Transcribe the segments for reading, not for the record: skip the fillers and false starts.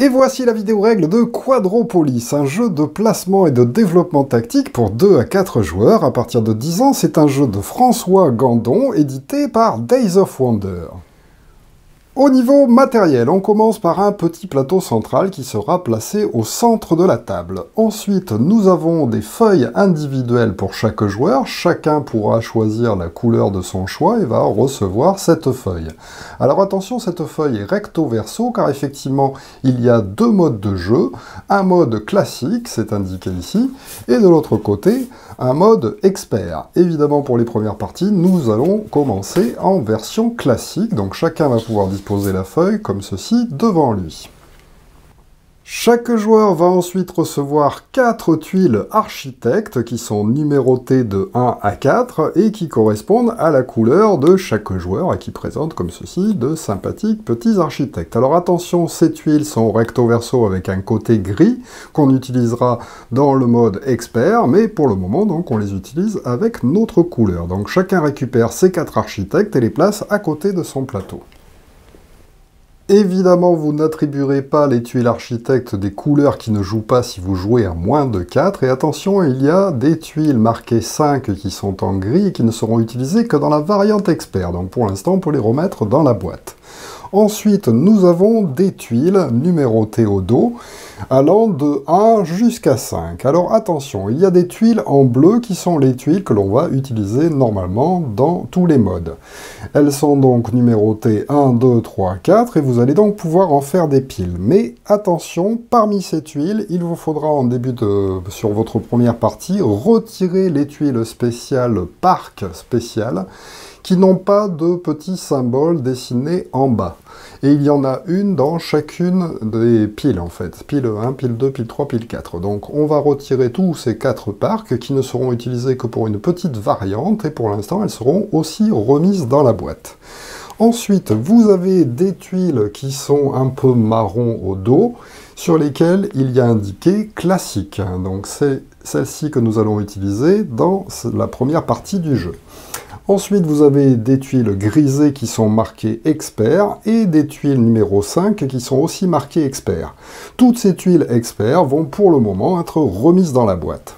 Et voici la vidéo règle de Quadropolis, un jeu de placement et de développement tactique pour 2 à 4 joueurs. À partir de 10 ans, c'est un jeu de François Gandon, édité par Days of Wonder. Au niveau matériel, on commence par un petit plateau central qui sera placé au centre de la table. Ensuite, nous avons des feuilles individuelles pour chaque joueur. Chacun pourra choisir la couleur de son choix et va recevoir cette feuille. Alors attention, cette feuille est recto-verso car effectivement, il y a 2 modes de jeu. Un mode classique, c'est indiqué ici, et de l'autre côté, un mode expert. Évidemment, pour les premières parties, nous allons commencer en version classique, donc chacun va pouvoir disposer la feuille comme ceci devant lui. Chaque joueur va ensuite recevoir 4 tuiles architectes qui sont numérotées de 1 à 4 et qui correspondent à la couleur de chaque joueur et qui présentent comme ceci de sympathiques petits architectes. Alors attention, ces tuiles sont recto-verso avec un côté gris qu'on utilisera dans le mode expert, mais pour le moment donc on les utilise avec notre couleur. Donc chacun récupère ces 4 architectes et les place à côté de son plateau. Évidemment, vous n'attribuerez pas les tuiles architectes des couleurs qui ne jouent pas si vous jouez à moins de 4. Et attention, il y a des tuiles marquées 5 qui sont en gris et qui ne seront utilisées que dans la variante expert. Donc pour l'instant, on peut les remettre dans la boîte. Ensuite, nous avons des tuiles numérotées au dos, allant de 1 jusqu'à 5. Alors attention, il y a des tuiles en bleu qui sont les tuiles que l'on va utiliser normalement dans tous les modes. Elles sont donc numérotées 1, 2, 3, 4, et vous allez donc pouvoir en faire des piles. Mais attention, parmi ces tuiles, il vous faudra en sur votre première partie, retirer les tuiles spéciales parc spéciales, qui n'ont pas de petits symboles dessinés en bas. Et il y en a une dans chacune des piles, en fait. Pile 1, pile 2, pile 3, pile 4. Donc on va retirer tous ces 4 parcs qui ne seront utilisés que pour une petite variante, et pour l'instant elles seront aussi remises dans la boîte. Ensuite, vous avez des tuiles qui sont un peu marron au dos, sur lesquelles il y a indiqué classique. Donc c'est celle-ci que nous allons utiliser dans la première partie du jeu. Ensuite, vous avez des tuiles grisées qui sont marquées expert et des tuiles numéro 5 qui sont aussi marquées expert. Toutes ces tuiles expert vont pour le moment être remises dans la boîte.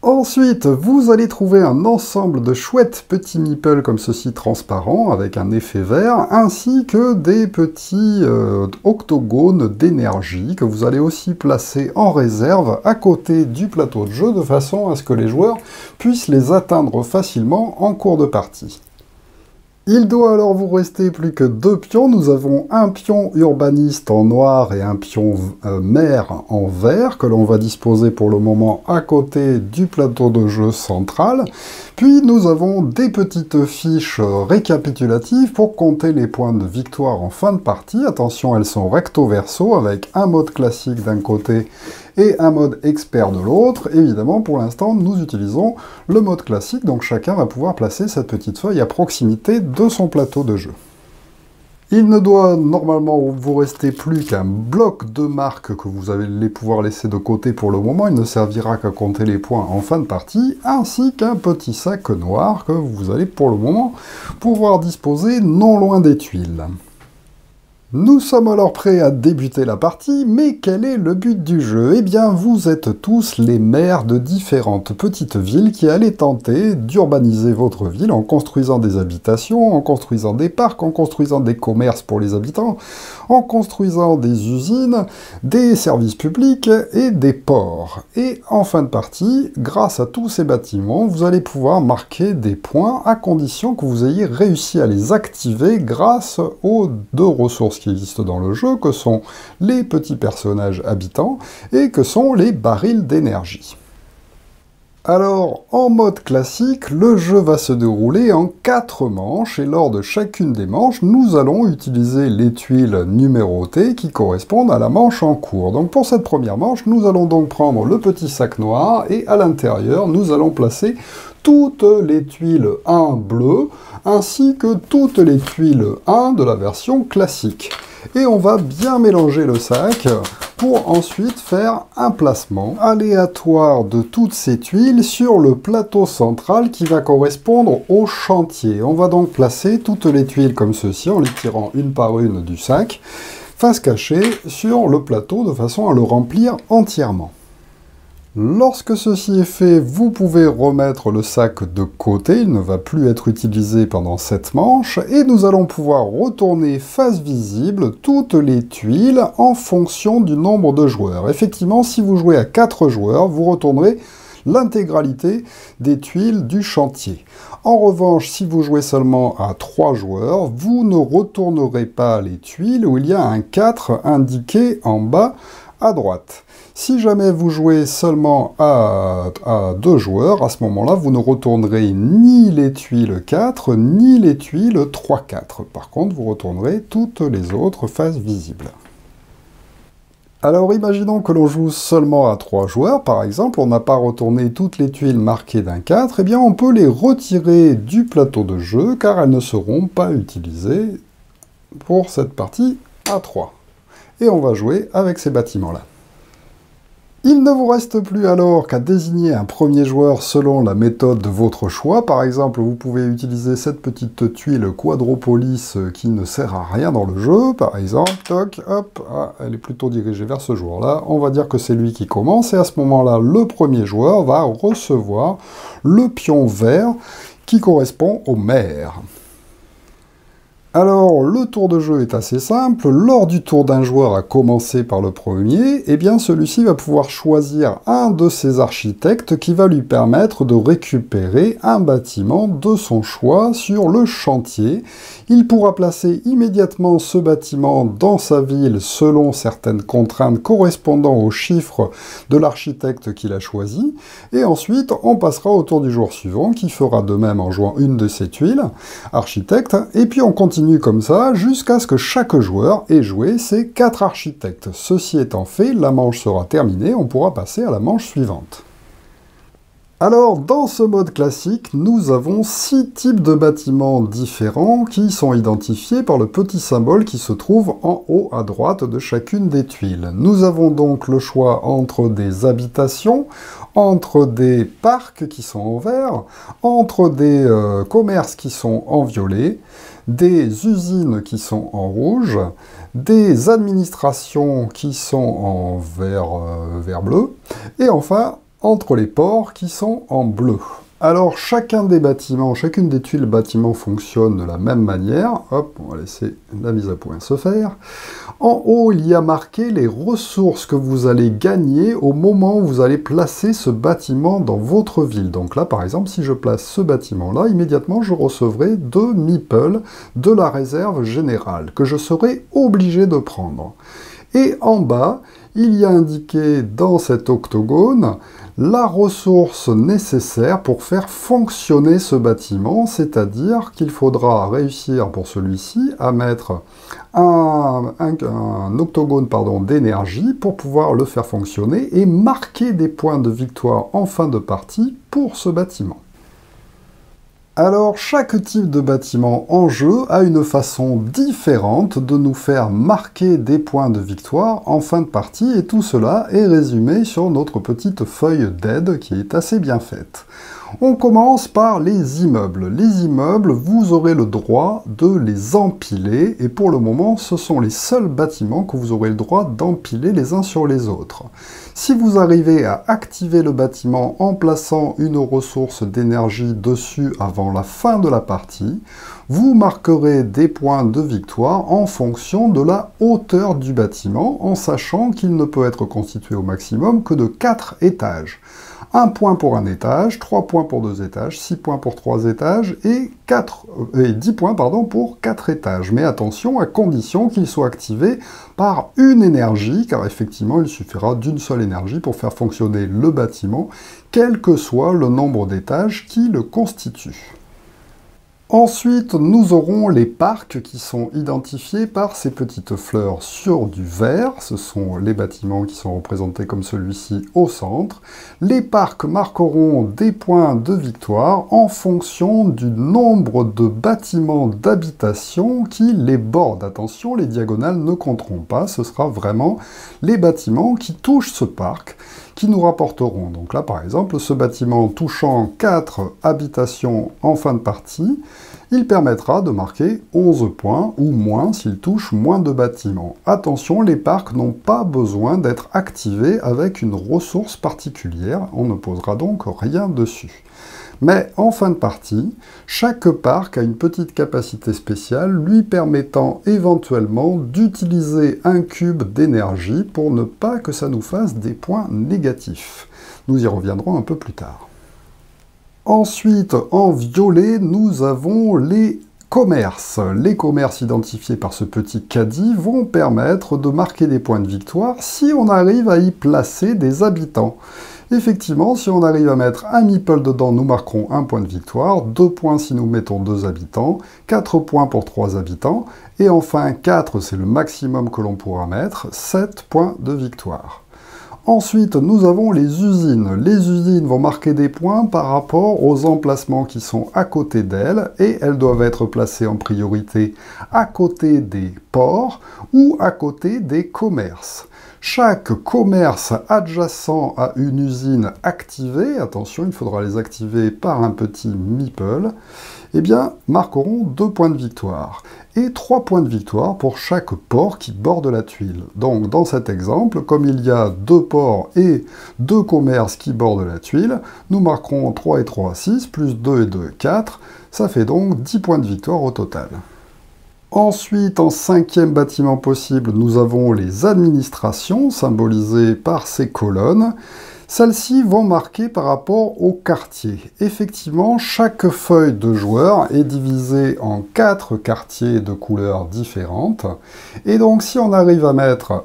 Ensuite, vous allez trouver un ensemble de chouettes petits meeples comme ceci transparents avec un effet vert, ainsi que des petits octogones d'énergie que vous allez aussi placer en réserve à côté du plateau de jeu de façon à ce que les joueurs puissent les atteindre facilement en cours de partie. Il doit alors vous rester plus que 2 pions. Nous avons un pion urbaniste en noir et un pion maire en vert que l'on va disposer pour le moment à côté du plateau de jeu central. Puis nous avons des petites fiches récapitulatives pour compter les points de victoire en fin de partie. Attention, elles sont recto-verso avec un mode classique d'un côté et un mode expert de l'autre. Évidemment, pour l'instant, nous utilisons le mode classique, donc chacun va pouvoir placer cette petite feuille à proximité de son plateau de jeu. Il ne doit normalement vous rester plus qu'un bloc de marque que vous allez pouvoir laisser de côté pour le moment. Il ne servira qu'à compter les points en fin de partie, ainsi qu'un petit sac noir que vous allez pour le moment pouvoir disposer non loin des tuiles. Nous sommes alors prêts à débuter la partie, mais quel est le but du jeu? Eh bien, vous êtes tous les maires de différentes petites villes qui allez tenter d'urbaniser votre ville en construisant des habitations, en construisant des parcs, en construisant des commerces pour les habitants, en construisant des usines, des services publics et des ports. Et en fin de partie, grâce à tous ces bâtiments, vous allez pouvoir marquer des points à condition que vous ayez réussi à les activer grâce aux 2 ressources qui existent dans le jeu, que sont les petits personnages habitants et que sont les barils d'énergie. Alors, en mode classique, le jeu va se dérouler en 4 manches, et lors de chacune des manches, nous allons utiliser les tuiles numérotées qui correspondent à la manche en cours. Donc pour cette première manche, nous allons donc prendre le petit sac noir, et à l'intérieur, nous allons placer toutes les tuiles 1 bleues, ainsi que toutes les tuiles 1 de la version classique. Et on va bien mélanger le sac pour ensuite faire un placement aléatoire de toutes ces tuiles sur le plateau central qui va correspondre au chantier. On va donc placer toutes les tuiles comme ceci en les tirant une par une du sac, face cachée sur le plateau de façon à le remplir entièrement. Lorsque ceci est fait, vous pouvez remettre le sac de côté, il ne va plus être utilisé pendant cette manche, et nous allons pouvoir retourner face visible toutes les tuiles en fonction du nombre de joueurs. Effectivement, si vous jouez à 4 joueurs, vous retournerez l'intégralité des tuiles du chantier. En revanche, si vous jouez seulement à 3 joueurs, vous ne retournerez pas les tuiles où il y a un 4 indiqué en bas à droite. Si jamais vous jouez seulement à 2 joueurs, à ce moment-là, vous ne retournerez ni les tuiles 4, ni les tuiles 3-4. Par contre, vous retournerez toutes les autres faces visibles. Alors, imaginons que l'on joue seulement à 3 joueurs, par exemple, on n'a pas retourné toutes les tuiles marquées d'un 4, eh bien on peut les retirer du plateau de jeu, car elles ne seront pas utilisées pour cette partie à 3. Et on va jouer avec ces bâtiments-là. Il ne vous reste plus alors qu'à désigner un premier joueur selon la méthode de votre choix. Par exemple, vous pouvez utiliser cette petite tuile Quadropolis qui ne sert à rien dans le jeu. Par exemple, toc, hop, elle est plutôt dirigée vers ce joueur-là. On va dire que c'est lui qui commence, et à ce moment-là, le premier joueur va recevoir le pion vert qui correspond au maire. Alors, le tour de jeu est assez simple. Lors du tour d'un joueur à commencer par le premier, eh bien celui-ci va pouvoir choisir un de ses architectes qui va lui permettre de récupérer un bâtiment de son choix sur le chantier. Il pourra placer immédiatement ce bâtiment dans sa ville selon certaines contraintes correspondant aux chiffres de l'architecte qu'il a choisi. Et ensuite, on passera au tour du jour suivant, qui fera de même en jouant une de ses tuiles, architecte, et puis on continue comme ça jusqu'à ce que chaque joueur ait joué ses 4 architectes. Ceci étant fait, la manche sera terminée, on pourra passer à la manche suivante. Alors, dans ce mode classique, nous avons 6 types de bâtiments différents qui sont identifiés par le petit symbole qui se trouve en haut à droite de chacune des tuiles. Nous avons donc le choix entre des habitations, entre des parcs qui sont en vert, entre des commerces qui sont en violet, des usines qui sont en rouge, des administrations qui sont en vert bleu, et enfin entre les ports qui sont en bleu. Alors chacun des bâtiments, chacune des tuiles bâtiments fonctionne de la même manière. Hop, on va laisser la mise à point se faire. En haut, il y a marqué les ressources que vous allez gagner au moment où vous allez placer ce bâtiment dans votre ville. Donc là, par exemple, si je place ce bâtiment-là, immédiatement, je recevrai 2 meeples de la réserve générale que je serai obligé de prendre. Et en bas, il y a indiqué dans cet octogone la ressource nécessaire pour faire fonctionner ce bâtiment, c'est-à-dire qu'il faudra réussir pour celui-ci à mettre un octogone d'énergie pour pouvoir le faire fonctionner et marquer des points de victoire en fin de partie pour ce bâtiment. Alors, chaque type de bâtiment en jeu a une façon différente de nous faire marquer des points de victoire en fin de partie, et tout cela est résumé sur notre petite feuille d'aide qui est assez bien faite. On commence par les immeubles. Les immeubles, vous aurez le droit de les empiler, et pour le moment, ce sont les seuls bâtiments que vous aurez le droit d'empiler les uns sur les autres. Si vous arrivez à activer le bâtiment en plaçant une ressource d'énergie dessus avant la fin de la partie, vous marquerez des points de victoire en fonction de la hauteur du bâtiment, en sachant qu'il ne peut être constitué au maximum que de 4 étages. 1 point pour un étage, 3 points pour 2 étages, 6 points pour 3 étages et 10 points pour 4 étages. Mais attention, à condition qu'il soit activé par une énergie, car effectivement il suffira d'une seule énergie pour faire fonctionner le bâtiment, quel que soit le nombre d'étages qui le constituent. Ensuite, nous aurons les parcs qui sont identifiés par ces petites fleurs sur du vert. Ce sont les bâtiments qui sont représentés comme celui-ci au centre. Les parcs marqueront des points de victoire en fonction du nombre de bâtiments d'habitation qui les bordent. Attention, les diagonales ne compteront pas. Ce sera vraiment les bâtiments qui touchent ce parc qui nous rapporteront. Donc là, par exemple, ce bâtiment touchant 4 habitations en fin de partie, il permettra de marquer 11 points ou moins s'il touche moins de bâtiments. Attention, les parcs n'ont pas besoin d'être activés avec une ressource particulière, on ne posera donc rien dessus. Mais en fin de partie, chaque parc a une petite capacité spéciale lui permettant éventuellement d'utiliser un cube d'énergie pour ne pas que ça nous fasse des points négatifs. Nous y reviendrons un peu plus tard. Ensuite, en violet, nous avons les commerces. Les commerces identifiés par ce petit caddie vont permettre de marquer des points de victoire si on arrive à y placer des habitants. Effectivement, si on arrive à mettre un meeple dedans, nous marquerons un point de victoire, 2 points si nous mettons 2 habitants, 4 points pour 3 habitants, et enfin 4, c'est le maximum que l'on pourra mettre, 7 points de victoire. Ensuite, nous avons les usines. Les usines vont marquer des points par rapport aux emplacements qui sont à côté d'elles, et elles doivent être placées en priorité à côté des ports ou à côté des commerces. Chaque commerce adjacent à une usine activée, attention, il faudra les activer par un petit meeple, eh bien, marqueront 2 points de victoire. Et 3 points de victoire pour chaque port qui borde la tuile. Donc, dans cet exemple, comme il y a 2 ports et 2 commerces qui bordent la tuile, nous marquerons 3 et 3, 6, plus 2 et 2, 4. Ça fait donc 10 points de victoire au total. Ensuite, en 5e bâtiment possible, nous avons les administrations, symbolisées par ces colonnes. Celles-ci vont marquer par rapport au quartier. Effectivement, chaque feuille de joueur est divisée en 4 quartiers de couleurs différentes. Et donc, si on arrive à mettre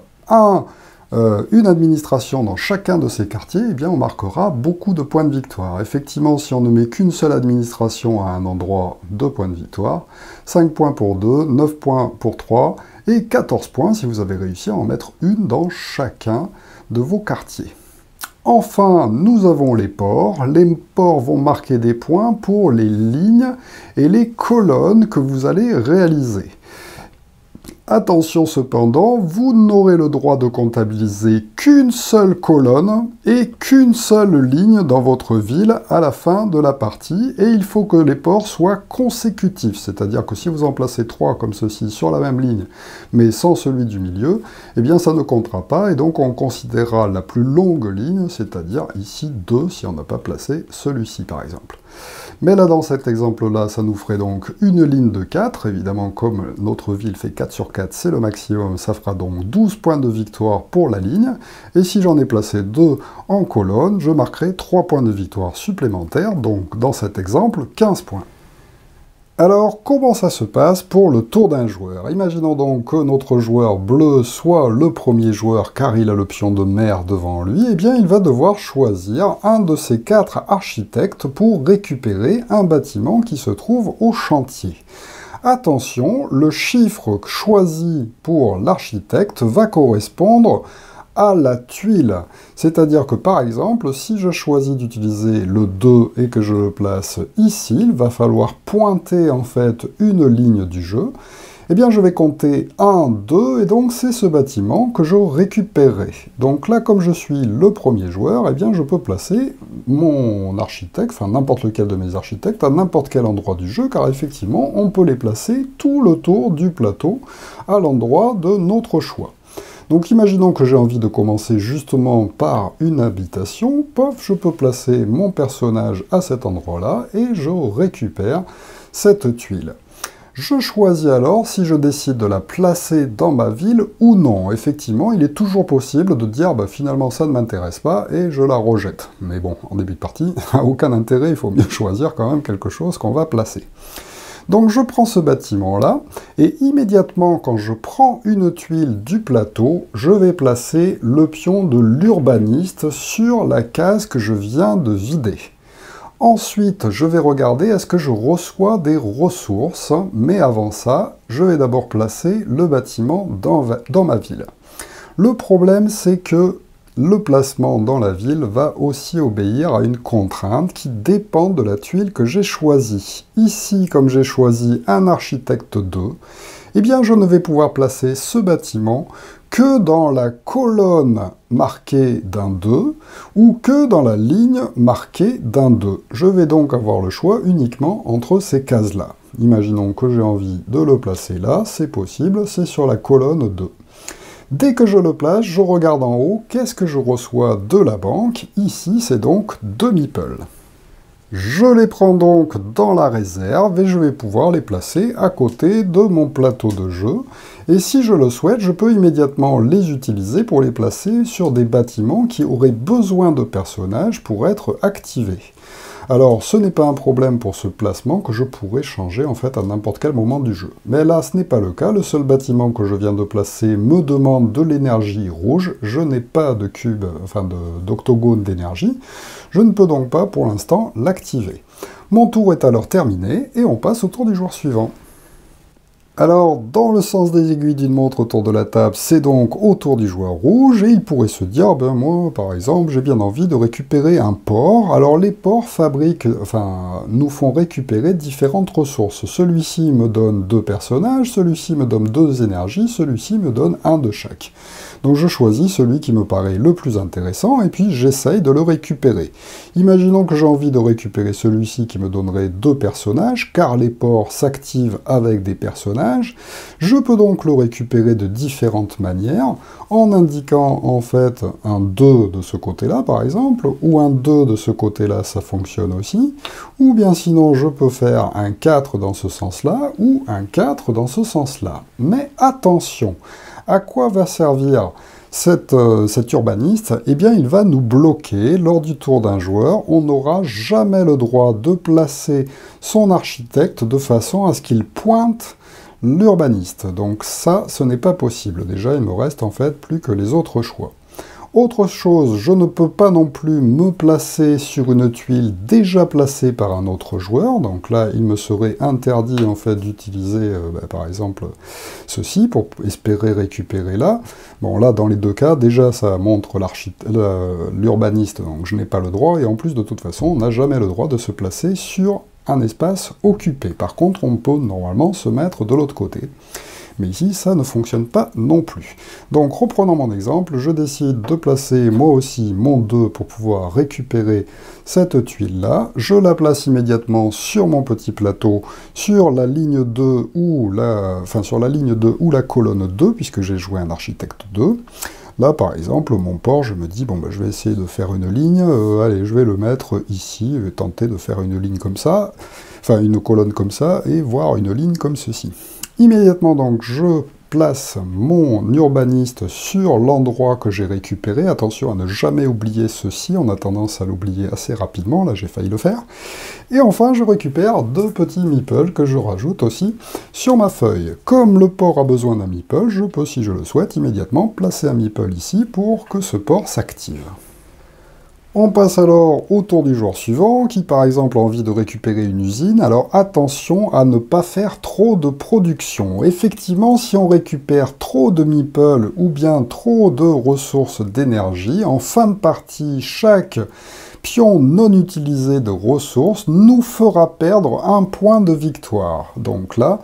une administration dans chacun de ces quartiers, eh bien, on marquera beaucoup de points de victoire. Effectivement, si on ne met qu'une seule administration à un endroit, 2 points de victoire, 5 points pour 2, 9 points pour 3, et 14 points si vous avez réussi à en mettre une dans chacun de vos quartiers. Enfin, nous avons les ports. Les ports vont marquer des points pour les lignes et les colonnes que vous allez réaliser. Attention cependant, vous n'aurez le droit de comptabiliser qu'une seule colonne et qu'une seule ligne dans votre ville à la fin de la partie, et il faut que les ports soient consécutifs, c'est-à-dire que si vous en placez 3 comme ceci sur la même ligne, mais sans celui du milieu, eh bien ça ne comptera pas, et donc on considérera la plus longue ligne, c'est-à-dire ici 2 si on n'a pas placé celui-ci par exemple. Mais là, dans cet exemple-là, ça nous ferait donc une ligne de 4. Évidemment, comme notre ville fait 4 sur 4, c'est le maximum. Ça fera donc 12 points de victoire pour la ligne. Et si j'en ai placé 2 en colonne, je marquerai 3 points de victoire supplémentaires. Donc, dans cet exemple, 15 points. Alors, comment ça se passe pour le tour d'un joueur? Imaginons donc que notre joueur bleu soit le premier joueur car il a le pion de mer devant lui, eh bien il va devoir choisir un de ces 4 architectes pour récupérer un bâtiment qui se trouve au chantier. Attention, le chiffre choisi pour l'architecte va correspondre à la tuile. C'est-à-dire que par exemple, si je choisis d'utiliser le 2 et que je le place ici, il va falloir pointer en fait une ligne du jeu. Eh bien je vais compter 1, 2, et donc c'est ce bâtiment que je récupérerai. Donc là, comme je suis le premier joueur, eh bien je peux placer mon architecte, enfin n'importe lequel de mes architectes, à n'importe quel endroit du jeu, car effectivement, on peut les placer tout le tour du plateau à l'endroit de notre choix. Donc imaginons que j'ai envie de commencer justement par une habitation, pof, je peux placer mon personnage à cet endroit-là et je récupère cette tuile. Je choisis alors si je décide de la placer dans ma ville ou non. Effectivement, il est toujours possible de dire bah, finalement ça ne m'intéresse pas et je la rejette. Mais bon, en début de partie, aucun intérêt, il faut mieux choisir quand même quelque chose qu'on va placer. Donc je prends ce bâtiment-là, et immédiatement quand je prends une tuile du plateau, je vais placer le pion de l'urbaniste sur la case que je viens de vider. Ensuite, je vais regarder est-ce que je reçois des ressources, mais avant ça, je vais d'abord placer le bâtiment dans ma ville. Le problème, c'est que le placement dans la ville va aussi obéir à une contrainte qui dépend de la tuile que j'ai choisie. Ici, comme j'ai choisi un architecte 2, eh bien je ne vais pouvoir placer ce bâtiment que dans la colonne marquée d'un 2 ou que dans la ligne marquée d'un 2. Je vais donc avoir le choix uniquement entre ces cases-là. Imaginons que j'ai envie de le placer là, c'est possible, c'est sur la colonne 2. Dès que je le place, je regarde en haut, qu'est-ce que je reçois de la banque? Ici, c'est donc 2 meeples. Je les prends donc dans la réserve et je vais pouvoir les placer à côté de mon plateau de jeu. Et si je le souhaite, je peux immédiatement les utiliser pour les placer sur des bâtiments qui auraient besoin de personnages pour être activés. Alors, ce n'est pas un problème pour ce placement que je pourrais changer en fait à n'importe quel moment du jeu. Mais là, ce n'est pas le cas. Le seul bâtiment que je viens de placer me demande de l'énergie rouge. Je n'ai pas de cube, enfin d'octogone d'énergie. Je ne peux donc pas pour l'instant l'activer. Mon tour est alors terminé et on passe au tour du joueur suivant. Alors, dans le sens des aiguilles d'une montre autour de la table, c'est donc au tour du joueur rouge, et il pourrait se dire, ben moi, par exemple, j'ai bien envie de récupérer un port. Alors, les ports nous font récupérer différentes ressources. Celui-ci me donne 2 personnages, celui-ci me donne 2 énergies, celui-ci me donne 1 de chaque. Donc je choisis celui qui me paraît le plus intéressant, et puis j'essaye de le récupérer. Imaginons que j'ai envie de récupérer celui-ci qui me donnerait 2 personnages, car les ports s'activent avec des personnages. Je peux donc le récupérer de différentes manières, en indiquant en fait un 2 de ce côté-là, par exemple, ou un 2 de ce côté-là, ça fonctionne aussi, ou bien sinon je peux faire un 4 dans ce sens-là, ou un 4 dans ce sens-là. Mais attention! À quoi va servir cet urbaniste? Eh bien, il va nous bloquer lors du tour d'un joueur. On n'aura jamais le droit de placer son architecte de façon à ce qu'il pointe l'urbaniste. Donc ça, ce n'est pas possible. Déjà, il me reste en fait plus que les autres choix. Autre chose, je ne peux pas non plus me placer sur une tuile déjà placée par un autre joueur. Donc là, il me serait interdit en fait d'utiliser, par exemple, ceci pour espérer récupérer là. Bon, là, dans les deux cas, déjà, ça montre l'urbaniste, donc je n'ai pas le droit. Et en plus, de toute façon, on n'a jamais le droit de se placer sur un espace occupé. Par contre, on peut normalement se mettre de l'autre côté. Mais ici, ça ne fonctionne pas non plus. Donc, reprenons mon exemple, je décide de placer moi aussi mon 2 pour pouvoir récupérer cette tuile-là. Je la place immédiatement sur mon petit plateau, sur la ligne 2 ou sur la ligne 2 ou la colonne 2, puisque j'ai joué un architecte 2. Là, par exemple, mon port, je me dis, bon, je vais essayer de faire une ligne, allez, je vais le mettre ici, je vais tenter de faire une ligne comme ça, enfin une colonne comme ça, et voir une ligne comme ceci. Immédiatement, donc, je place mon urbaniste sur l'endroit que j'ai récupéré. Attention à ne jamais oublier ceci, on a tendance à l'oublier assez rapidement, là j'ai failli le faire. Et enfin, je récupère 2 petits meeples que je rajoute aussi sur ma feuille. Comme le port a besoin d'un meeple, je peux, si je le souhaite, immédiatement placer un meeple ici pour que ce port s'active. On passe alors au tour du joueur suivant, qui par exemple a envie de récupérer une usine. Alors attention à ne pas faire trop de production. Effectivement, si on récupère trop de meeples ou bien trop de ressources d'énergie, en fin de partie, chaque pion non utilisé de ressources nous fera perdre un point de victoire. Donc là,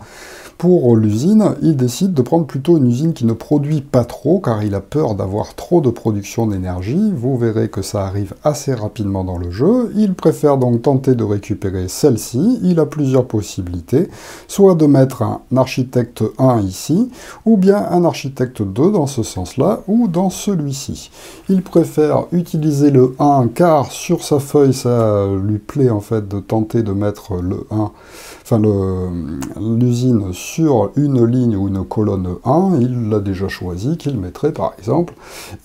pour l'usine, il décide de prendre plutôt une usine qui ne produit pas trop, car il a peur d'avoir trop de production d'énergie. Vous verrez que ça arrive assez rapidement dans le jeu. Il préfère donc tenter de récupérer celle-ci. Il a plusieurs possibilités, soit de mettre un architecte 1 ici, ou bien un architecte 2 dans ce sens-là, ou dans celui-ci. Il préfère utiliser le 1, car sur sa feuille, ça lui plaît en fait de tenter de mettre le 1, l'usine sur une ligne ou une colonne 1, il l'a déjà choisi, qu'il mettrait par exemple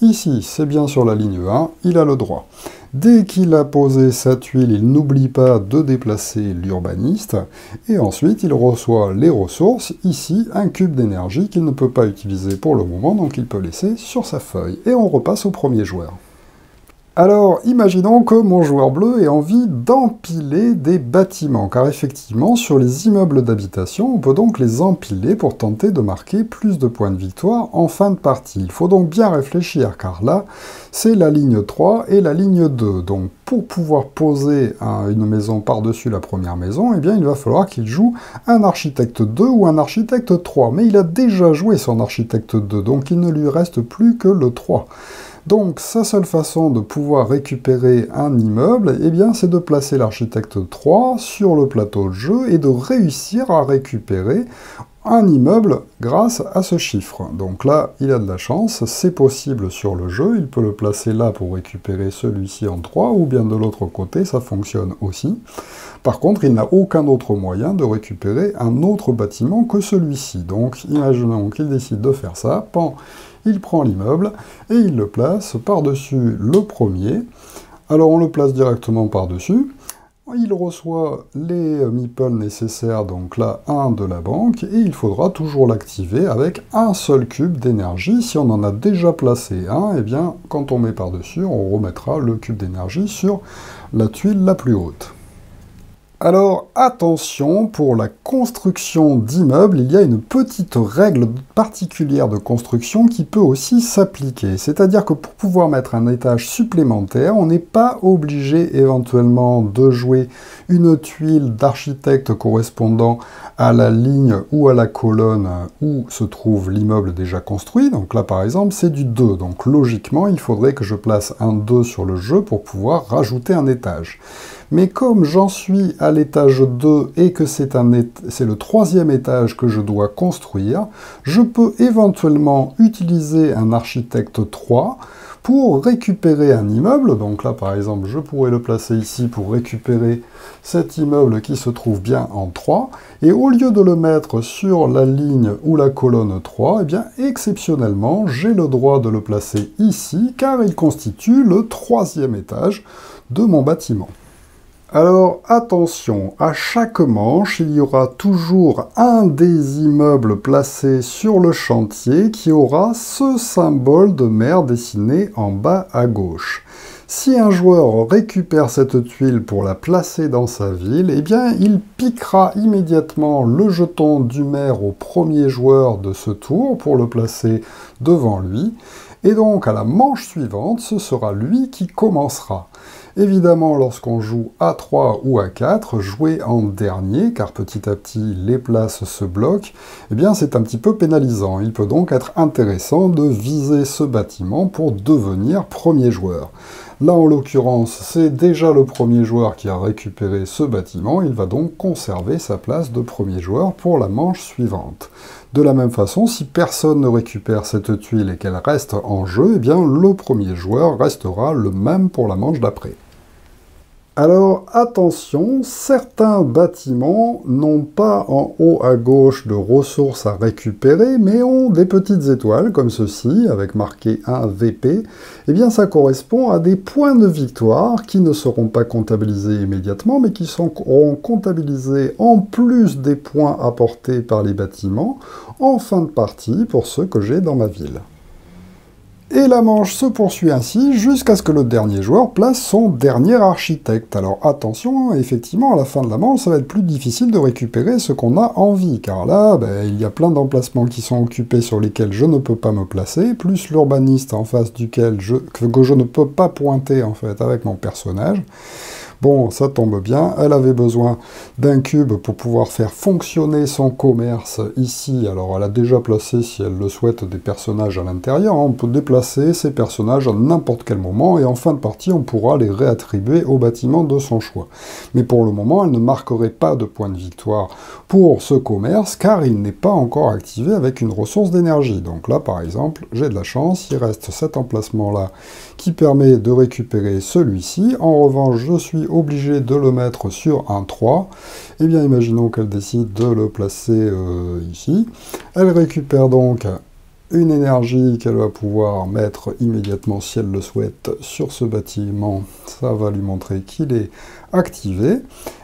ici. C'est bien sur la ligne 1, il a le droit. Dès qu'il a posé sa tuile, il n'oublie pas de déplacer l'urbaniste, et ensuite il reçoit les ressources, ici un cube d'énergie qu'il ne peut pas utiliser pour le moment, donc il peut laisser sur sa feuille. Et on repasse au premier joueur. Alors, imaginons que mon joueur bleu ait envie d'empiler des bâtiments, car effectivement, sur les immeubles d'habitation, on peut donc les empiler pour tenter de marquer plus de points de victoire en fin de partie. Il faut donc bien réfléchir, car là, c'est la ligne 3 et la ligne 2. Donc, pour pouvoir poser une maison par-dessus la première maison, eh bien, il va falloir qu'il joue un architecte 2 ou un architecte 3. Mais il a déjà joué son architecte 2, donc il ne lui reste plus que le 3. Donc, sa seule façon de pouvoir récupérer un immeuble, eh bien, c'est de placer l'architecte 3 sur le plateau de jeu et de réussir à récupérer un immeuble grâce à ce chiffre. Donc là, il a de la chance, c'est possible sur le jeu, il peut le placer là pour récupérer celui-ci en 3, ou bien de l'autre côté, ça fonctionne aussi. Par contre, il n'a aucun autre moyen de récupérer un autre bâtiment que celui-ci. Donc, imaginons qu'il décide de faire ça, il prend l'immeuble et il le place par-dessus le premier. Alors, on le place directement par-dessus. Il reçoit les meeples nécessaires, donc là, un de la banque, et il faudra toujours l'activer avec un seul cube d'énergie. Si on en a déjà placé un, eh bien, quand on met par-dessus, on remettra le cube d'énergie sur la tuile la plus haute. Alors, attention, pour la construction d'immeubles, il y a une petite règle particulière de construction qui peut aussi s'appliquer. C'est-à-dire que pour pouvoir mettre un étage supplémentaire, on n'est pas obligé éventuellement de jouer une tuile d'architecte correspondant à la ligne ou à la colonne où se trouve l'immeuble déjà construit. Donc là, par exemple, c'est du 2. Donc logiquement, il faudrait que je place un 2 sur le jeu pour pouvoir rajouter un étage. Mais comme j'en suis à l'étage 2 et que c'est le troisième étage que je dois construire, je peux éventuellement utiliser un architecte 3 pour récupérer un immeuble. Donc là, par exemple, je pourrais le placer ici pour récupérer cet immeuble qui se trouve bien en 3. Et au lieu de le mettre sur la ligne ou la colonne 3, eh bien, exceptionnellement, j'ai le droit de le placer ici, car il constitue le troisième étage de mon bâtiment. Alors attention, à chaque manche, il y aura toujours un des immeubles placés sur le chantier qui aura ce symbole de mer dessiné en bas à gauche. Si un joueur récupère cette tuile pour la placer dans sa ville, eh bien il piquera immédiatement le jeton du maire au premier joueur de ce tour pour le placer devant lui. Et donc à la manche suivante, ce sera lui qui commencera. Évidemment, lorsqu'on joue à 3 ou à 4, jouer en dernier, car petit à petit les places se bloquent, eh bien c'est un petit peu pénalisant. Il peut donc être intéressant de viser ce bâtiment pour devenir premier joueur. Là, en l'occurrence, c'est déjà le premier joueur qui a récupéré ce bâtiment. Il va donc conserver sa place de premier joueur pour la manche suivante. De la même façon, si personne ne récupère cette tuile et qu'elle reste en jeu, eh bien le premier joueur restera le même pour la manche d'après. Alors attention, certains bâtiments n'ont pas en haut à gauche de ressources à récupérer, mais ont des petites étoiles comme ceci, avec marqué 1 VP. Eh bien ça correspond à des points de victoire qui ne seront pas comptabilisés immédiatement, mais qui seront comptabilisés en plus des points apportés par les bâtiments en fin de partie pour ceux que j'ai dans ma ville. Et la manche se poursuit ainsi jusqu'à ce que le dernier joueur place son dernier architecte. Alors attention, effectivement, à la fin de la manche, ça va être plus difficile de récupérer ce qu'on a envie, car là, il y a plein d'emplacements qui sont occupés sur lesquels je ne peux pas me placer, plus l'urbaniste en face duquel que je ne peux pas pointer en fait avec mon personnage. Bon, ça tombe bien, elle avait besoin d'un cube pour pouvoir faire fonctionner son commerce ici. Alors elle a déjà placé, si elle le souhaite, des personnages à l'intérieur. On peut déplacer ces personnages à n'importe quel moment et en fin de partie, on pourra les réattribuer au bâtiment de son choix. Mais pour le moment, elle ne marquerait pas de point de victoire pour ce commerce car il n'est pas encore activé avec une ressource d'énergie. Donc là, par exemple, j'ai de la chance, il reste cet emplacement-là qui permet de récupérer celui-ci. En revanche, je suis obligé de le mettre sur un 3. Eh bien, imaginons qu'elle décide de le placer ici. Elle récupère donc une énergie qu'elle va pouvoir mettre immédiatement, si elle le souhaite, sur ce bâtiment. Ça va lui montrer qu'il est activé.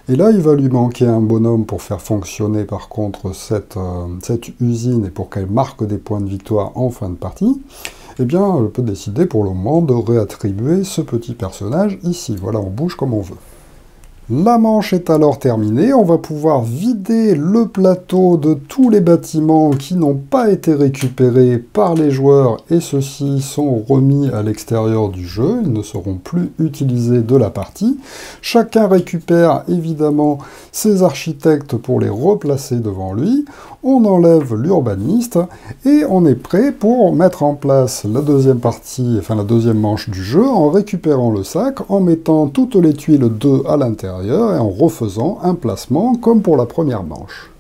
Et là, il va lui manquer un bonhomme pour faire fonctionner, par contre, cette usine et pour qu'elle marque des points de victoire en fin de partie. Eh bien, elle peut décider pour le moment de réattribuer ce petit personnage ici. Voilà, on bouge comme on veut. La manche est alors terminée, on va pouvoir vider le plateau de tous les bâtiments qui n'ont pas été récupérés par les joueurs et ceux-ci sont remis à l'extérieur du jeu, ils ne seront plus utilisés de la partie. Chacun récupère évidemment ses architectes pour les replacer devant lui. On enlève l'urbaniste et on est prêt pour mettre en place la deuxième partie, enfin la deuxième manche du jeu, en récupérant le sac, en mettant toutes les tuiles 2 à l'intérieur et en refaisant un placement comme pour la première manche.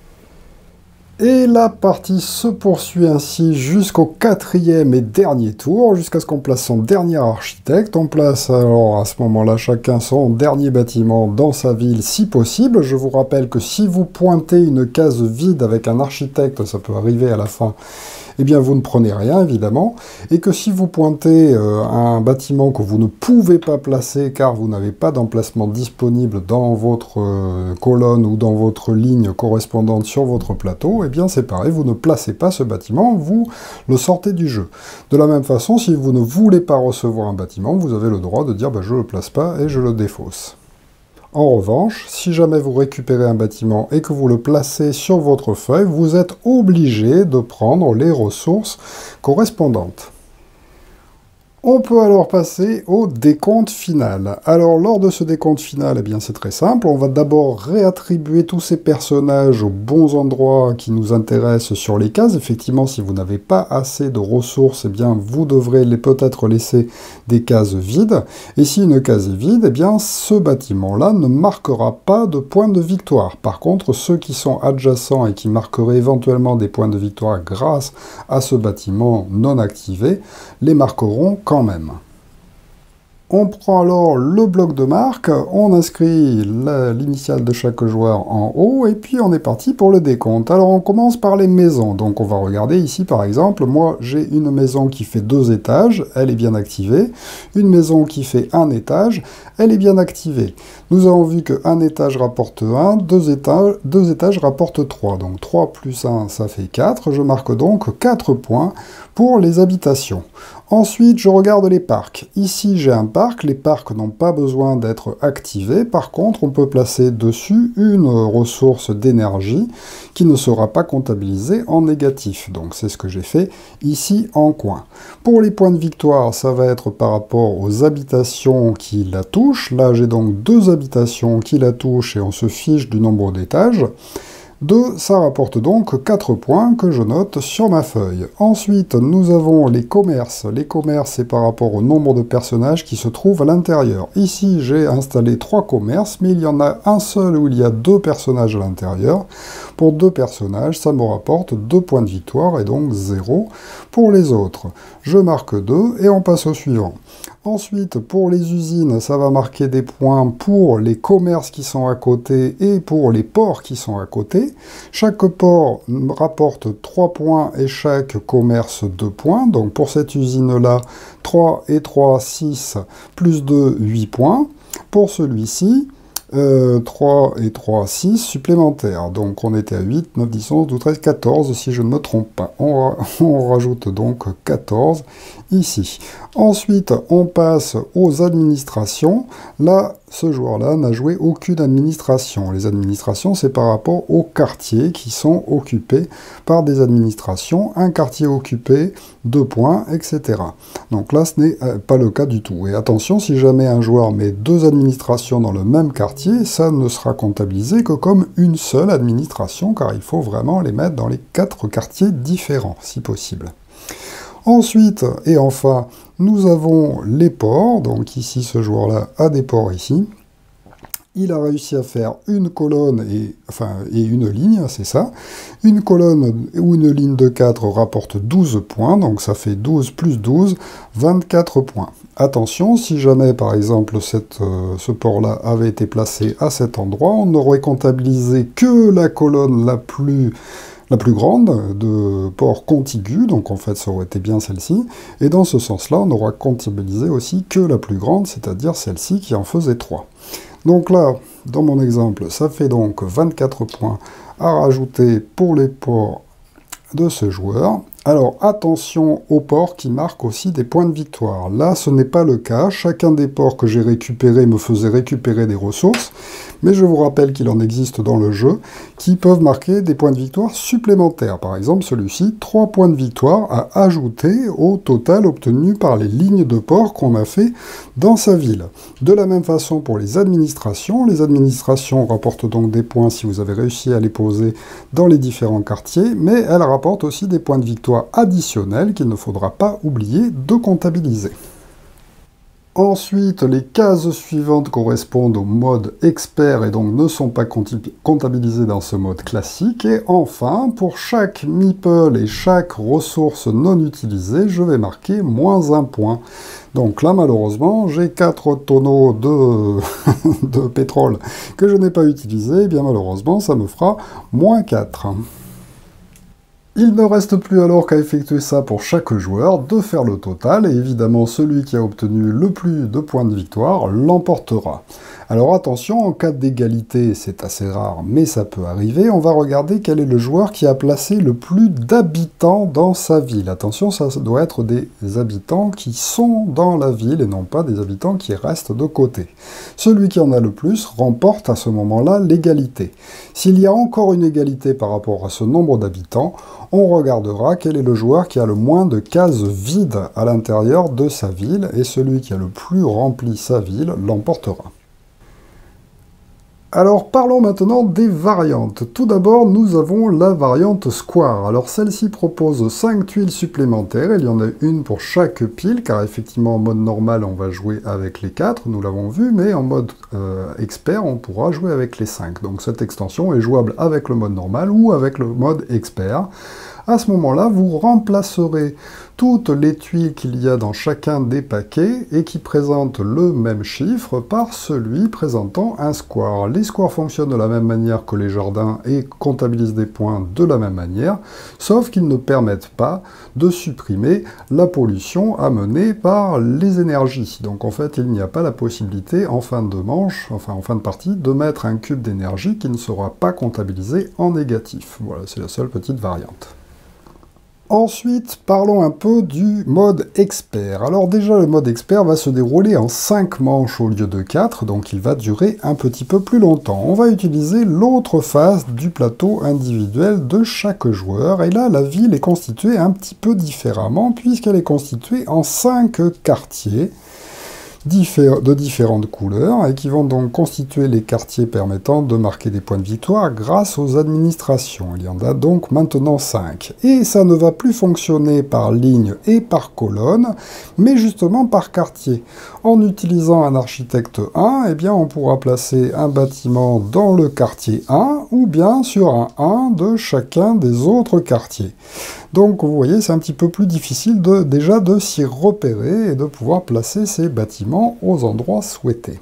Et la partie se poursuit ainsi jusqu'au quatrième et dernier tour, jusqu'à ce qu'on place son dernier architecte. On place alors à ce moment-là chacun son dernier bâtiment dans sa ville si possible. Je vous rappelle que si vous pointez une case vide avec un architecte, ça peut arriver à la fin, eh bien vous ne prenez rien évidemment, et que si vous pointez un bâtiment que vous ne pouvez pas placer car vous n'avez pas d'emplacement disponible dans votre colonne ou dans votre ligne correspondante sur votre plateau, eh bien c'est pareil, vous ne placez pas ce bâtiment, vous le sortez du jeu. De la même façon, si vous ne voulez pas recevoir un bâtiment, vous avez le droit de dire je ne le place pas et je le défausse. En revanche, si jamais vous récupérez un bâtiment et que vous le placez sur votre feuille, vous êtes obligé de prendre les ressources correspondantes. On peut alors passer au décompte final. Alors, lors de ce décompte final, eh bien, c'est très simple. On va d'abord réattribuer tous ces personnages aux bons endroits qui nous intéressent sur les cases. Effectivement, si vous n'avez pas assez de ressources, eh bien, vous devrez peut-être laisser des cases vides. Et si une case est vide, eh bien, ce bâtiment-là ne marquera pas de points de victoire. Par contre, ceux qui sont adjacents et qui marqueraient éventuellement des points de victoire grâce à ce bâtiment non activé, les marqueront quand même. On prend alors le bloc de marque, on inscrit l'initiale de chaque joueur en haut, et puis on est parti pour le décompte. Alors on commence par les maisons, donc on va regarder ici par exemple, moi j'ai une maison qui fait 2 étages, elle est bien activée, une maison qui fait 1 étage, elle est bien activée. Nous avons vu que 1 étage rapporte 1, 2 étages rapportent 3, donc 3 plus 1 ça fait 4, je marque donc 4 points pour les habitations. Ensuite, je regarde les parcs. Ici, j'ai un parc. Les parcs n'ont pas besoin d'être activés. Par contre, on peut placer dessus une ressource d'énergie qui ne sera pas comptabilisée en négatif. Donc, c'est ce que j'ai fait ici en coin. Pour les points de victoire, ça va être par rapport aux habitations qui la touchent. Là, j'ai donc 2 habitations qui la touchent et on se fiche du nombre d'étages. 2, ça rapporte donc 4 points que je note sur ma feuille. Ensuite, nous avons les commerces. Les commerces, c'est par rapport au nombre de personnages qui se trouvent à l'intérieur. Ici, j'ai installé 3 commerces, mais il y en a un seul où il y a 2 personnages à l'intérieur. Pour 2 personnages, ça me rapporte 2 points de victoire et donc 0 pour les autres. Je marque 2 et on passe au suivant. Ensuite, pour les usines, ça va marquer des points pour les commerces qui sont à côté et pour les ports qui sont à côté. Chaque port rapporte 3 points et chaque commerce 2 points. Donc pour cette usine-là, 3 et 3, 6, plus 2, 8 points. Pour celui-ci, 3 et 3, 6 supplémentaires. Donc on était à 8, 9, 10, 11, 12, 13, 14 si je ne me trompe pas. On rajoute donc 14 ici. Ensuite, on passe aux administrations. Là, ce joueur-là n'a joué aucune administration. Les administrations, c'est par rapport aux quartiers qui sont occupés par des administrations. Un quartier occupé, 2 points, etc. Donc là, ce n'est pas le cas du tout. Et attention, si jamais un joueur met 2 administrations dans le même quartier, ça ne sera comptabilisé que comme une seule administration, car il faut vraiment les mettre dans les 4 quartiers différents, si possible. Ensuite, et enfin, nous avons les ports. Donc ici, ce joueur-là a des ports ici. Il a réussi à faire une colonne et une ligne, c'est ça. Une colonne ou une ligne de 4 rapporte 12 points, donc ça fait 12 plus 12, 24 points. Attention, si jamais, par exemple, ce port-là avait été placé à cet endroit, on n'aurait comptabilisé que la colonne la plus grande de port contigu, donc en fait ça aurait été bien celle-ci, et dans ce sens-là, on aura comptabilisé aussi que la plus grande, c'est-à-dire celle-ci qui en faisait 3. Donc là, dans mon exemple, ça fait donc 24 points à rajouter pour les ports de ce joueur. Alors attention aux ports qui marquent aussi des points de victoire. Là, ce n'est pas le cas. Chacun des ports que j'ai récupérés me faisait récupérer des ressources. Mais je vous rappelle qu'il en existe dans le jeu qui peuvent marquer des points de victoire supplémentaires. Par exemple, celui-ci, 3 points de victoire à ajouter au total obtenu par les lignes de port qu'on a fait dans sa ville. De la même façon pour les administrations rapportent donc des points si vous avez réussi à les poser dans les différents quartiers, mais elles rapportent aussi des points de victoire additionnels qu'il ne faudra pas oublier de comptabiliser. Ensuite, les cases suivantes correspondent au mode expert et donc ne sont pas comptabilisées dans ce mode classique. Et enfin, pour chaque meeple et chaque ressource non utilisée, je vais marquer -1 point. Donc là, malheureusement, j'ai 4 tonneaux de pétrole que je n'ai pas utilisés. Et bien malheureusement, ça me fera -4. Il ne reste plus alors qu'à effectuer ça pour chaque joueur, de faire le total, et évidemment celui qui a obtenu le plus de points de victoire l'emportera. Alors attention, en cas d'égalité, c'est assez rare, mais ça peut arriver, on va regarder quel est le joueur qui a placé le plus d'habitants dans sa ville. Attention, ça doit être des habitants qui sont dans la ville et non pas des habitants qui restent de côté. Celui qui en a le plus remporte à ce moment-là l'égalité. S'il y a encore une égalité par rapport à ce nombre d'habitants, on regardera quel est le joueur qui a le moins de cases vides à l'intérieur de sa ville, et celui qui a le plus rempli sa ville l'emportera. Alors parlons maintenant des variantes. Tout d'abord, nous avons la variante Square. Alors celle-ci propose 5 tuiles supplémentaires, il y en a une pour chaque pile, car effectivement en mode normal on va jouer avec les 4, nous l'avons vu, mais en mode expert on pourra jouer avec les 5. Donc cette extension est jouable avec le mode normal ou avec le mode expert. À ce moment-là, vous remplacerez toutes les tuiles qu'il y a dans chacun des paquets et qui présentent le même chiffre par celui présentant un square. Les squares fonctionnent de la même manière que les jardins et comptabilisent des points de la même manière, sauf qu'ils ne permettent pas de supprimer la pollution amenée par les énergies. Donc en fait, il n'y a pas la possibilité en fin de manche, enfin en fin de partie, de mettre un cube d'énergie qui ne sera pas comptabilisé en négatif. Voilà, c'est la seule petite variante. Ensuite, parlons un peu du mode expert. Alors déjà, le mode expert va se dérouler en 5 manches au lieu de 4, donc il va durer un petit peu plus longtemps. On va utiliser l'autre face du plateau individuel de chaque joueur, et là, la ville est constituée un petit peu différemment, puisqu'elle est constituée en 5 quartiers, de différentes couleurs, et qui vont donc constituer les quartiers permettant de marquer des points de victoire grâce aux administrations. Il y en a donc maintenant 5. Et ça ne va plus fonctionner par ligne et par colonne, mais justement par quartier. En utilisant un architecte 1, eh bien on pourra placer un bâtiment dans le quartier 1, ou bien sur un 1 de chacun des autres quartiers. Donc vous voyez, c'est un petit peu plus difficile déjà de s'y repérer et de pouvoir placer ces bâtiments aux endroits souhaités.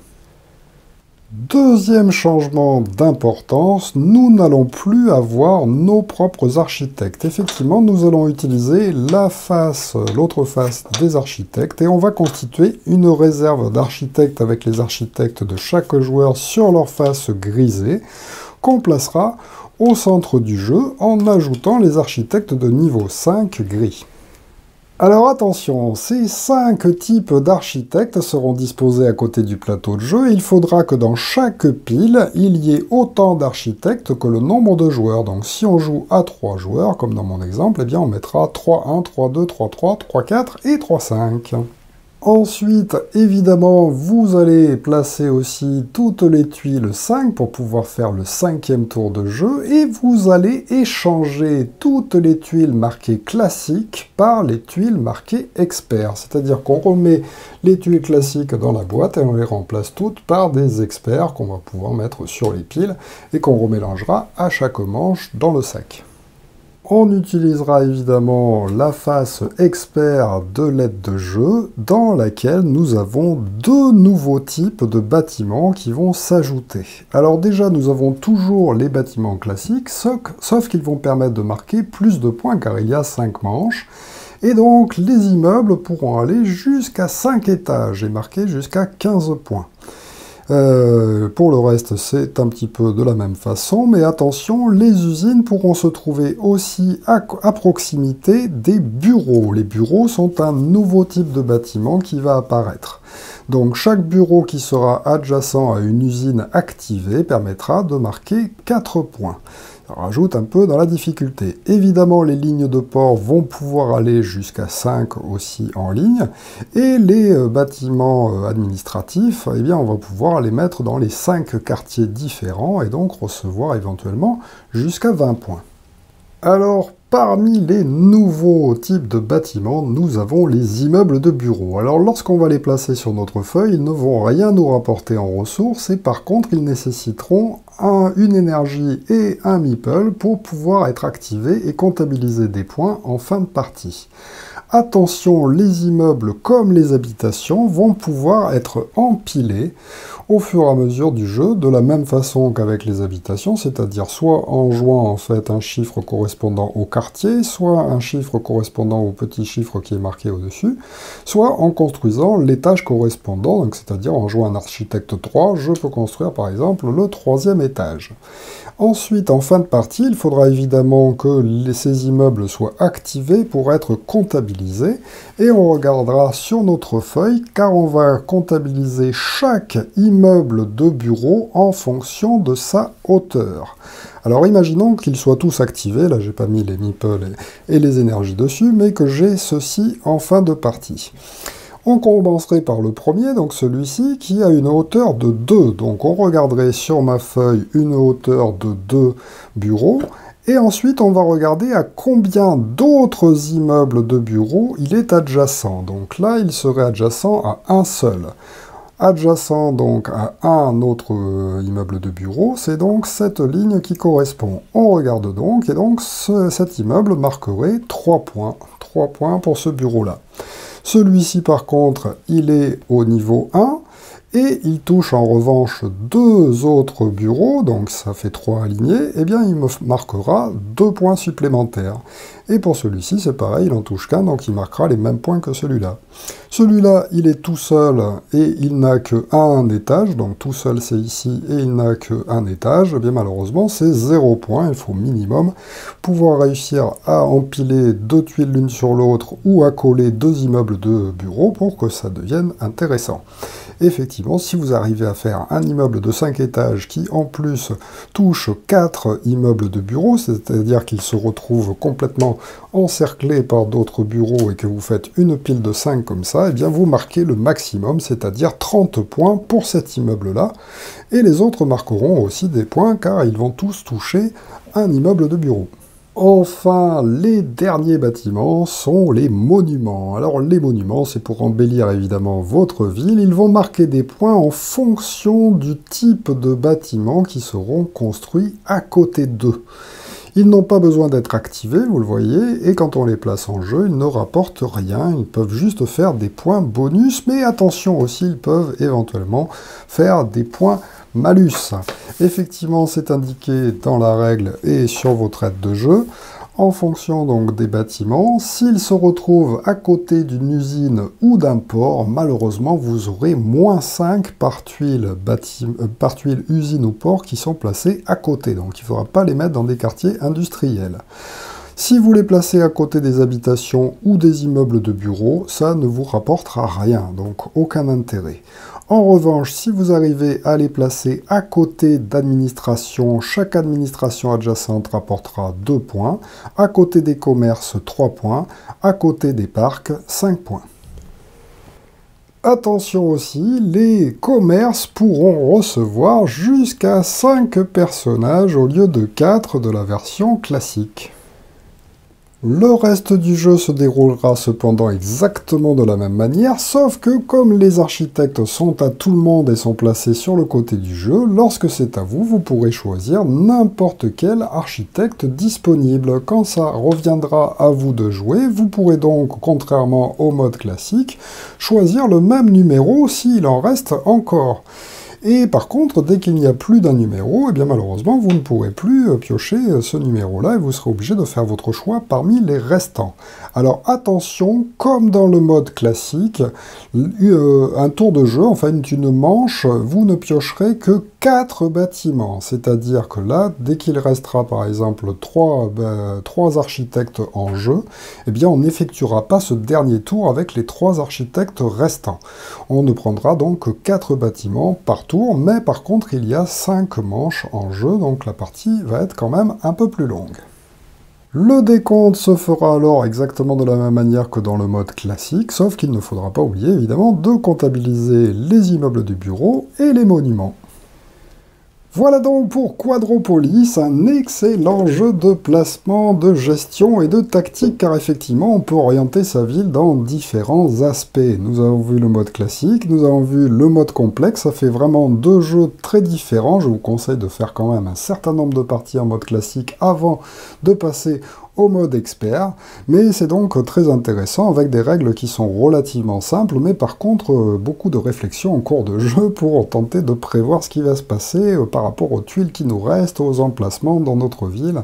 Deuxième changement d'importance, nous n'allons plus avoir nos propres architectes. Effectivement, nous allons utiliser l'autre face des architectes, et on va constituer une réserve d'architectes avec les architectes de chaque joueur sur leur face grisée, qu'on placera au centre du jeu en ajoutant les architectes de niveau 5 gris. Alors attention, ces 5 types d'architectes seront disposés à côté du plateau de jeu, et il faudra que dans chaque pile, il y ait autant d'architectes que le nombre de joueurs. Donc si on joue à 3 joueurs, comme dans mon exemple, eh bien on mettra 3-1, 3-2, 3-3, 3-4 et 3-5. Ensuite, évidemment, vous allez placer aussi toutes les tuiles 5 pour pouvoir faire le 5e tour de jeu, et vous allez échanger toutes les tuiles marquées classiques par les tuiles marquées expert. C'est-à-dire qu'on remet les tuiles classiques dans la boîte et on les remplace toutes par des experts qu'on va pouvoir mettre sur les piles et qu'on remélangera à chaque manche dans le sac. On utilisera évidemment la face expert de l'aide de jeu, dans laquelle nous avons 2 nouveaux types de bâtiments qui vont s'ajouter. Alors déjà, nous avons toujours les bâtiments classiques, sauf qu'ils vont permettre de marquer plus de points, car il y a 5 manches. Et donc, les immeubles pourront aller jusqu'à 5 étages et marquer jusqu'à 15 points. Pour le reste, c'est un petit peu de la même façon, mais attention, les usines pourront se trouver aussi à proximité des bureaux. Les bureaux sont un nouveau type de bâtiment qui va apparaître. Donc chaque bureau qui sera adjacent à une usine activée permettra de marquer 4 points. Ça rajoute un peu dans la difficulté. Évidemment, les lignes de port vont pouvoir aller jusqu'à 5 aussi en ligne, et les bâtiments administratifs, eh bien, on va pouvoir les mettre dans les 5 quartiers différents, et donc recevoir éventuellement jusqu'à 20 points. Alors, parmi les nouveaux types de bâtiments, nous avons les immeubles de bureaux. Alors, lorsqu'on va les placer sur notre feuille, ils ne vont rien nous rapporter en ressources, et par contre, ils nécessiteront une énergie et un meeple pour pouvoir être activés et comptabiliser des points en fin de partie. Attention, les immeubles comme les habitations vont pouvoir être empilés au fur et à mesure du jeu, de la même façon qu'avec les habitations, c'est-à-dire soit en jouant en fait un chiffre correspondant au quartier, soit un chiffre correspondant au petit chiffre qui est marqué au-dessus, soit en construisant l'étage correspondant, c'est-à-dire en jouant un architecte 3, je peux construire par exemple le 3e étage. Ensuite, en fin de partie, il faudra évidemment que ces immeubles soient activés pour être comptabilisés, et on regardera sur notre feuille, car on va comptabiliser chaque immeuble de bureau en fonction de sa hauteur. Alors imaginons qu'ils soient tous activés, là j'ai pas mis les meeples et les énergies dessus, mais que j'ai ceci en fin de partie. On commencerait par le premier, donc celui-ci, qui a une hauteur de 2. Donc on regarderait sur ma feuille une hauteur de 2 bureaux, et ensuite on va regarder à combien d'autres immeubles de bureaux il est adjacent. Donc là, il serait adjacent à un seul. Adjacent donc à un autre immeuble de bureau, c'est donc cette ligne qui correspond. On regarde donc, et donc cet immeuble marquerait 3 points. 3 points pour ce bureau-là. Celui-ci, par contre, il est au niveau 1, et il touche en revanche 2 autres bureaux, donc ça fait 3 alignés, et bien il me marquera 2 points supplémentaires. Et pour celui-ci, c'est pareil, il en touche qu'un, donc il marquera les mêmes points que celui-là. Celui-là, il est tout seul, et il n'a qu'un étage, donc tout seul c'est ici, et il n'a qu'un étage, et bien malheureusement c'est 0 points, il faut minimum pouvoir réussir à empiler 2 tuiles l'une sur l'autre, ou à coller 2 immeubles de bureaux pour que ça devienne intéressant. Effectivement, si vous arrivez à faire un immeuble de 5 étages qui, en plus, touche 4 immeubles de bureaux, c'est-à-dire qu'il se retrouve complètement encerclé par d'autres bureaux et que vous faites une pile de 5 comme ça, eh bien vous marquez le maximum, c'est-à-dire 30 points pour cet immeuble-là. Et les autres marqueront aussi des points car ils vont tous toucher un immeuble de bureau. Enfin, les derniers bâtiments sont les monuments. Alors les monuments, c'est pour embellir évidemment votre ville. Ils vont marquer des points en fonction du type de bâtiment qui seront construits à côté d'eux. Ils n'ont pas besoin d'être activés, vous le voyez, et quand on les place en jeu, ils ne rapportent rien, ils peuvent juste faire des points bonus, mais attention aussi, ils peuvent éventuellement faire des points malus. Effectivement, c'est indiqué dans la règle et sur votre aide de jeu. En fonction donc des bâtiments, s'ils se retrouvent à côté d'une usine ou d'un port, malheureusement vous aurez -5 par tuile, usine ou port qui sont placés à côté. Donc il ne faudra pas les mettre dans des quartiers industriels. Si vous les placez à côté des habitations ou des immeubles de bureaux, ça ne vous rapportera rien, donc aucun intérêt. En revanche, si vous arrivez à les placer à côté d'administrations, chaque administration adjacente rapportera 2 points, à côté des commerces 3 points, à côté des parcs 5 points. Attention aussi, les commerces pourront recevoir jusqu'à 5 personnages au lieu de 4 de la version classique. Le reste du jeu se déroulera cependant exactement de la même manière, sauf que comme les architectes sont à tout le monde et sont placés sur le côté du jeu, lorsque c'est à vous, vous pourrez choisir n'importe quel architecte disponible. Quand ça reviendra à vous de jouer, vous pourrez donc, contrairement au mode classique, choisir le même numéro s'il en reste encore. Et par contre, dès qu'il n'y a plus d'un numéro, eh bien malheureusement, vous ne pourrez plus piocher ce numéro-là et vous serez obligé de faire votre choix parmi les restants. Alors attention, comme dans le mode classique, un tour de jeu, enfin une manche, vous ne piocherez que 4 bâtiments. C'est-à-dire que là, dès qu'il restera par exemple 3 architectes en jeu, eh bien on n'effectuera pas ce dernier tour avec les 3 architectes restants. On ne prendra donc que 4 bâtiments par tour, mais par contre il y a 5 manches en jeu, donc la partie va être quand même un peu plus longue. Le décompte se fera alors exactement de la même manière que dans le mode classique, sauf qu'il ne faudra pas oublier évidemment de comptabiliser les immeubles du bureau et les monuments. Voilà donc pour Quadropolis, un excellent jeu de placement, de gestion et de tactique, car effectivement on peut orienter sa ville dans différents aspects. Nous avons vu le mode classique, nous avons vu le mode complexe, ça fait vraiment 2 jeux très différents. Je vous conseille de faire quand même un certain nombre de parties en mode classique avant de passer au mode expert, mais c'est donc très intéressant avec des règles qui sont relativement simples, mais par contre beaucoup de réflexion en cours de jeu pour tenter de prévoir ce qui va se passer par rapport aux tuiles qui nous restent, aux emplacements dans notre ville.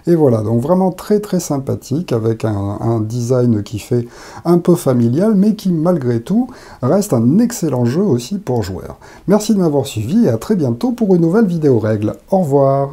Et voilà, donc vraiment très très sympathique avec un design qui fait un peu familial, mais qui malgré tout reste un excellent jeu aussi pour joueurs. Merci de m'avoir suivi et à très bientôt pour une nouvelle vidéo règles. Au revoir.